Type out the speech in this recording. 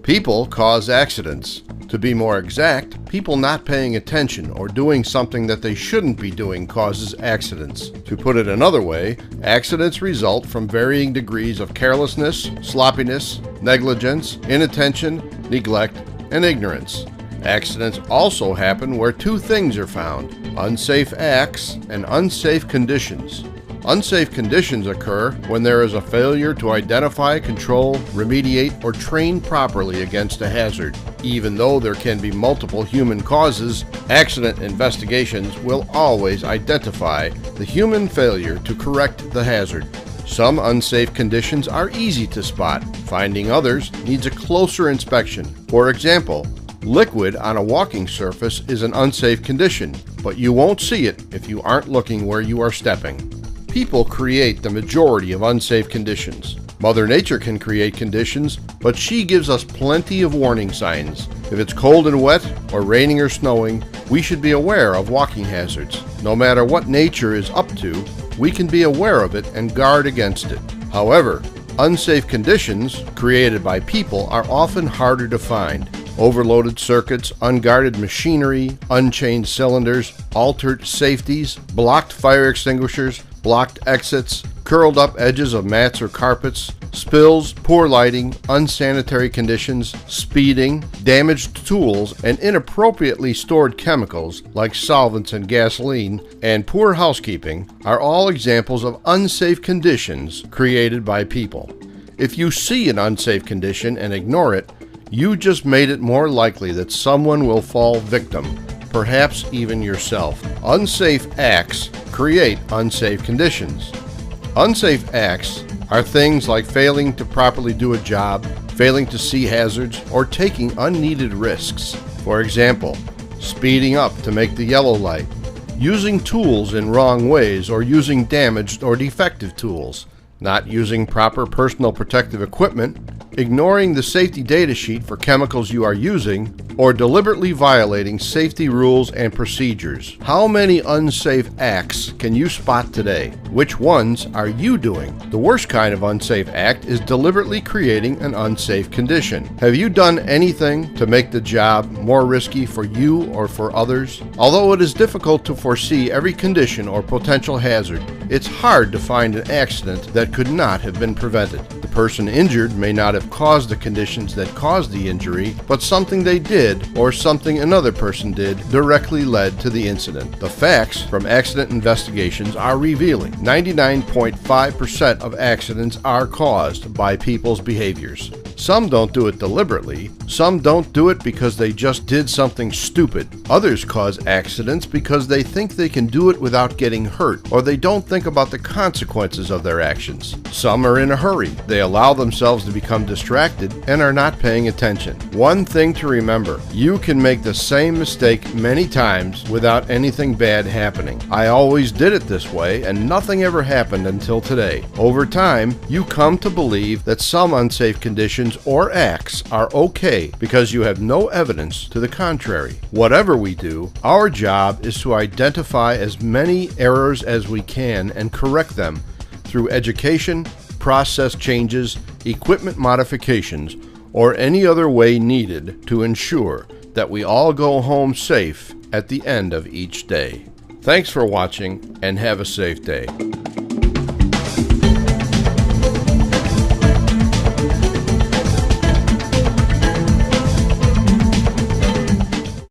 People cause accidents. To be more exact, people not paying attention or doing something that they shouldn't be doing causes accidents. To put it another way, accidents result from varying degrees of carelessness, sloppiness, negligence, inattention, neglect, and ignorance. Accidents also happen where two things are found: unsafe acts and unsafe conditions. Unsafe conditions occur when there is a failure to identify, control, remediate, or train properly against a hazard. Even though there can be multiple human causes, accident investigations will always identify the human failure to correct the hazard. Some unsafe conditions are easy to spot. Finding others needs a closer inspection. For example, liquid on a walking surface is an unsafe condition, but you won't see it if you aren't looking where you are stepping. People create the majority of unsafe conditions. Mother Nature can create conditions, but she gives us plenty of warning signs. If it's cold and wet, or raining or snowing, we should be aware of walking hazards. No matter what nature is up to, we can be aware of it and guard against it. However, unsafe conditions created by people are often harder to find. Overloaded circuits, unguarded machinery, unchained cylinders, altered safeties, blocked fire extinguishers, blocked exits, curled up edges of mats or carpets, spills, poor lighting, unsanitary conditions, speeding, damaged tools, and inappropriately stored chemicals like solvents and gasoline, and poor housekeeping are all examples of unsafe conditions created by people. If you see an unsafe condition and ignore it, you just made it more likely that someone will fall victim, perhaps even yourself. Unsafe acts create unsafe conditions. Unsafe acts are things like failing to properly do a job, failing to see hazards, or taking unneeded risks. For example, speeding up to make the yellow light, using tools in wrong ways, or using damaged or defective tools, not using proper personal protective equipment, ignoring the safety data sheet for chemicals you are using, or deliberately violating safety rules and procedures. How many unsafe acts can you spot today? Which ones are you doing? The worst kind of unsafe act is deliberately creating an unsafe condition. Have you done anything to make the job more risky for you or for others? Although it is difficult to foresee every condition or potential hazard, it's hard to find an accident that could not have been prevented. The person injured may not have caused the conditions that caused the injury, but something they did or something another person did directly led to the incident. The facts from accident investigations are revealing. 99.5% of accidents are caused by people's behaviors. Some don't do it deliberately. Some don't do it because they just did something stupid. Others cause accidents because they think they can do it without getting hurt, or they don't think about the consequences of their actions. Some are in a hurry. They allow themselves to become distracted and are not paying attention. One thing to remember: you can make the same mistake many times without anything bad happening. I always did it this way, and nothing ever happened until today. Over time, you come to believe that some unsafe conditions or acts are okay because you have no evidence to the contrary. Whatever we do, our job is to identify as many errors as we can and correct them through education, process changes, equipment modifications, or any other way needed to ensure that we all go home safe at the end of each day. Thanks for watching, and have a safe day.